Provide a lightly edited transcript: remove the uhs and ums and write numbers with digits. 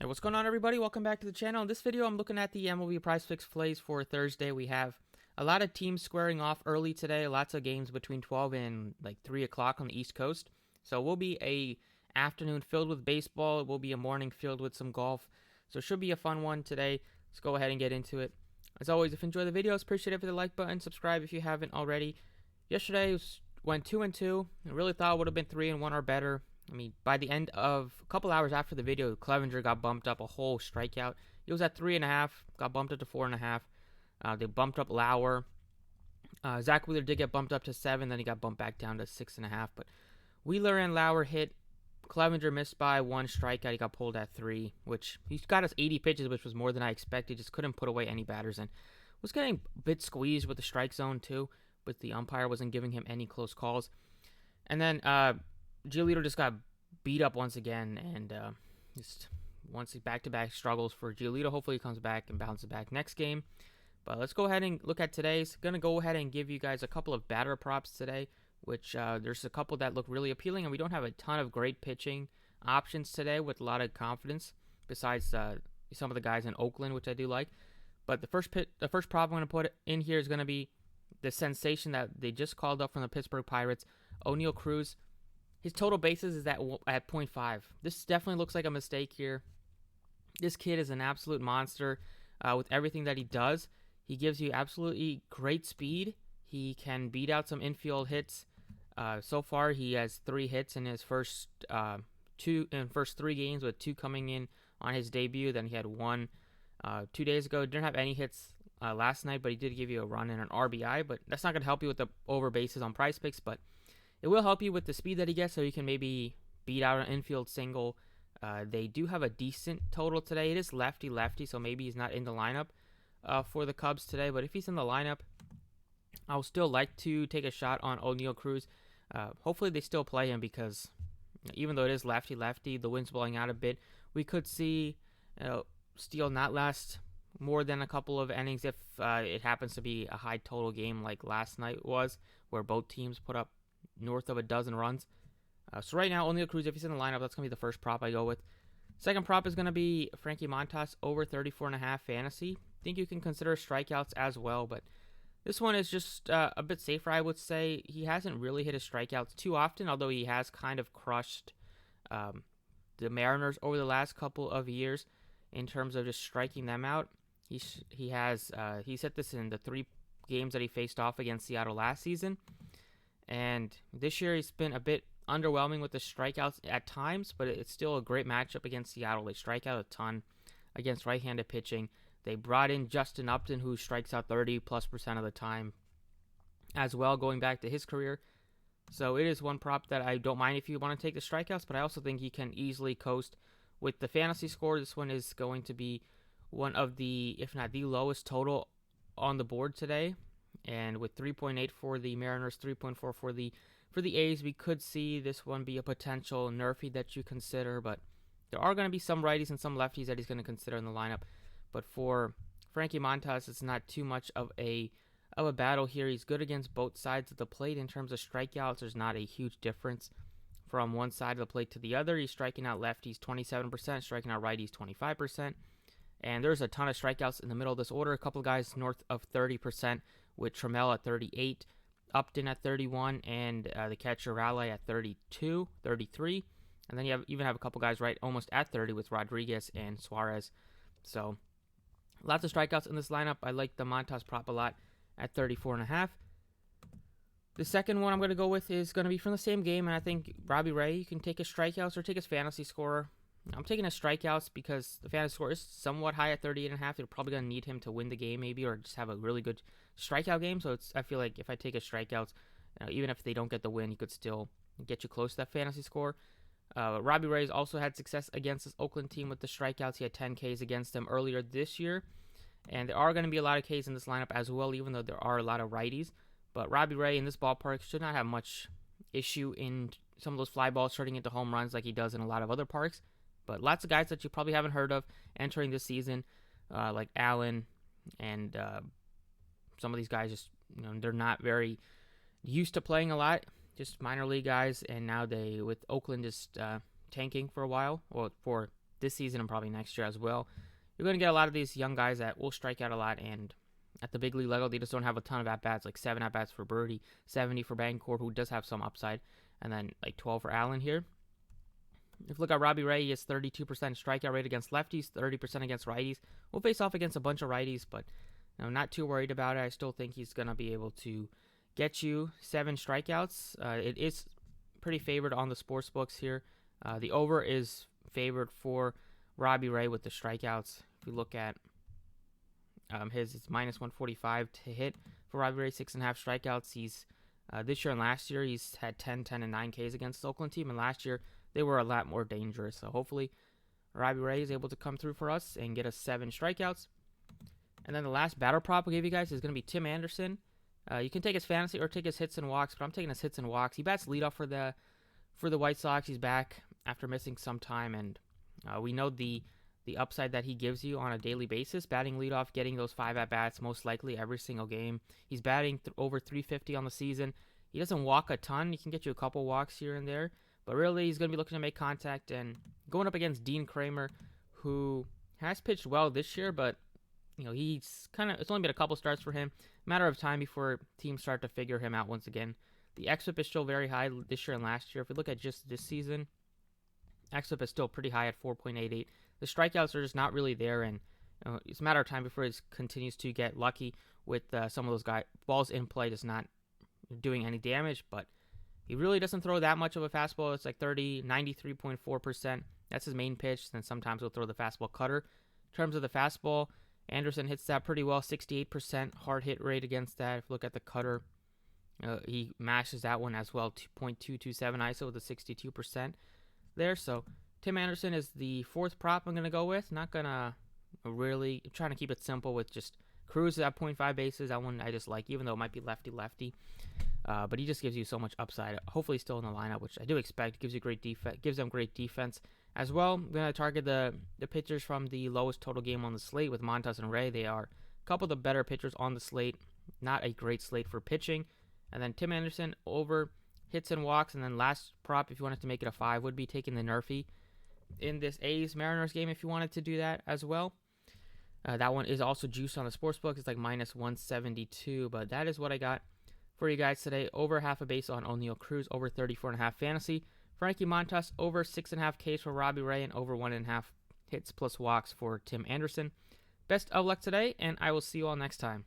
Hey, what's going on, everybody? Welcome back to the channel. In this video, I'm looking at the MLB Prizepicks plays for Thursday. We have a lot of teams squaring off early today. Lots of games between 12 and like 3 o'clock on the East Coast. So it will be a afternoon filled with baseball. It will be a morning filled with some golf. So it should be a fun one today. Let's go ahead and get into it. As always, if you enjoy the videos, appreciate it for the like button. Subscribe if you haven't already. Yesterday went 2-2. I really thought it would have been 3-1 or better. I mean, by the end of a couple hours after the video, Clevenger got bumped up a whole strikeout. He was at 3.5, got bumped up to 4.5. They bumped up Lauer. Zach Wheeler did get bumped up to 7, then he got bumped back down to 6.5. But Wheeler and Lauer hit. Clevenger missed by 1 strikeout. He got pulled at 3, which he's got us 80 pitches, which was more than I expected. Just couldn't put away any batters, and was getting a bit squeezed with the strike zone too, but the umpire wasn't giving him any close calls. And then Giolito just got beat up once again, and just once back-to-back struggles for Giolito. Hopefully he comes back and bounces back next game. But let's go ahead and look at today's. Going to go ahead and give you guys a couple of batter props today, which there's a couple that look really appealing, and we don't have a ton of great pitching options today with a lot of confidence, besides some of the guys in Oakland, which I do like. But the first prop I'm going to put in here is going to be the sensation that they just called up from the Pittsburgh Pirates, ONeil Cruz. His total bases is at 0.5. This definitely looks like a mistake here. This kid is an absolute monster with everything that he does. He gives you absolutely great speed. He can beat out some infield hits. So far, he has 3 hits in his first 3 games, with 2 coming in on his debut. Then he had 1 2 days ago. Didn't have any hits last night, but he did give you a run and an RBI. But that's not going to help you with the over bases on Prizepicks, but it will help you with the speed that he gets, so you can maybe beat out an infield single. They do have a decent total today. It is lefty-lefty, so maybe he's not in the lineup for the Cubs today. But if he's in the lineup, I'll still like to take a shot on ONeil Cruz. Hopefully they still play him, because even though it is lefty-lefty, the wind's blowing out a bit. We could see Steele not last more than a couple of innings if it happens to be a high total game like last night was, where both teams put up north of a dozen runs. So right now, ONeil Cruz, if he's in the lineup, that's going to be the first prop I go with. Second prop is going to be Frankie Montas over 34.5 fantasy. I think you can consider strikeouts as well, but this one is just a bit safer, I would say. He hasn't really hit his strikeouts too often, although he has kind of crushed the Mariners over the last couple of years in terms of just striking them out. He's hit this in the 3 games that he faced off against Seattle last season. And this year he's been a bit underwhelming with the strikeouts at times, but it's still a great matchup against Seattle. They strike out a ton against right-handed pitching. They brought in Justin Upton, who strikes out 30+% of the time as well, going back to his career. So it is one prop that I don't mind if you want to take the strikeouts, but I also think he can easily coast with the fantasy score. This one is going to be one of the, if not the lowest total on the board today. And with 3.8 for the Mariners, 3.4 for the A's, we could see this one be a potential nerfy that you consider. But there are going to be some righties and some lefties that he's going to consider in the lineup. But for Frankie Montas, it's not too much of a battle here. He's good against both sides of the plate in terms of strikeouts. There's not a huge difference from one side of the plate to the other. He's striking out lefties 27%, striking out righties 25%. And there's a ton of strikeouts in the middle of this order. A couple of guys north of 30%, with Trammell at 38, Upton at 31, and the catcher Raleigh at 32, 33. And then you even have a couple guys right almost at 30 with Rodriguez and Suarez. So lots of strikeouts in this lineup. I like the Montas prop a lot at 34.5. The second one I'm going to go with is going to be from the same game, and I think Robby Ray, you can take his strikeouts or take his fantasy score. I'm taking his strikeouts because the fantasy score is somewhat high at 38.5. You're probably going to need him to win the game maybe, or just have a really good strikeout game. So I feel like if I take his strikeouts, even if they don't get the win, he could still get you close to that fantasy score. Robby Ray's also had success against this Oakland team with the strikeouts. He had 10 Ks against them earlier this year. And there are going to be a lot of Ks in this lineup as well, even though there are a lot of righties. But Robby Ray in this ballpark should not have much issue in some of those fly balls turning into home runs like he does in a lot of other parks. But lots of guys that you probably haven't heard of entering this season, like Allen and some of these guys, just they're not very used to playing a lot, just minor league guys. And now with Oakland just tanking for a while, or for this season and probably next year as well. You're going to get a lot of these young guys that will strike out a lot, and at the big league level, they just don't have a ton of at-bats, like 7 at-bats for Birdie, 70 for Bancourt, who does have some upside, and then like 12 for Allen here. If you look at Robby Ray, he has 32% strikeout rate against lefties, 30% against righties. We'll face off against a bunch of righties, but not too worried about it. I still think he's going to be able to get you 7 strikeouts. It is pretty favored on the sports books here. The over is favored for Robby Ray with the strikeouts. If you look at it's minus 145 to hit for Robby Ray, 6.5 strikeouts. He's this year and last year, he's had 10, 10, and 9 Ks against the Oakland team, and last year they were a lot more dangerous. So hopefully Robby Ray is able to come through for us and get us 7 strikeouts. And then the last batter prop we'll give you guys is going to be Tim Anderson. You can take his fantasy or take his hits and walks, but I'm taking his hits and walks. He bats leadoff for the White Sox. He's back after missing some time, and we know the upside that he gives you on a daily basis. Batting leadoff, getting those 5 at-bats most likely every single game. He's batting over 350 on the season. He doesn't walk a ton. He can get you a couple walks here and there, but really he's going to be looking to make contact and going up against Dean Kramer, who has pitched well this year, but he's it's only been a couple starts for him. Matter of time before teams start to figure him out once again. The xFIP is still very high this year and last year. If we look at just this season, xFIP is still pretty high at 4.88. The strikeouts are just not really there, and it's a matter of time before he continues to get lucky with some of those balls in play, just not doing any damage. But he really doesn't throw that much of a fastball. It's like 93.4%. That's his main pitch. Then sometimes he'll throw the fastball cutter. In terms of the fastball, Anderson hits that pretty well, 68% hard hit rate against that. If you look at the cutter, he mashes that one as well, 2.227 ISO with a 62% there. So Tim Anderson is the 4th prop I'm going to go with. Not going to really, I'm trying to keep it simple with just Cruz at 0.5 bases. That one I just like, even though it might be lefty-lefty. But he just gives you so much upside. Hopefully still in the lineup, which I do expect. Gives you great defense. Gives them great defense as well. I'm going to target the pitchers from the lowest total game on the slate with Montas and Ray. They are a couple of the better pitchers on the slate. Not a great slate for pitching. And then Tim Anderson over hits and walks. And then last prop, if you wanted to make it a 5, would be taking the Nerfy in this A's-Mariners game if you wanted to do that as well. That one is also juiced on the sportsbook. It's like minus 172, but that is what I got for you guys today. Over half a base on ONeil Cruz, over 34.5 fantasy. Frankie Montas, over 6.5 Ks for Robby Ray, and over 1.5 hits plus walks for Tim Anderson. Best of luck today, and I will see you all next time.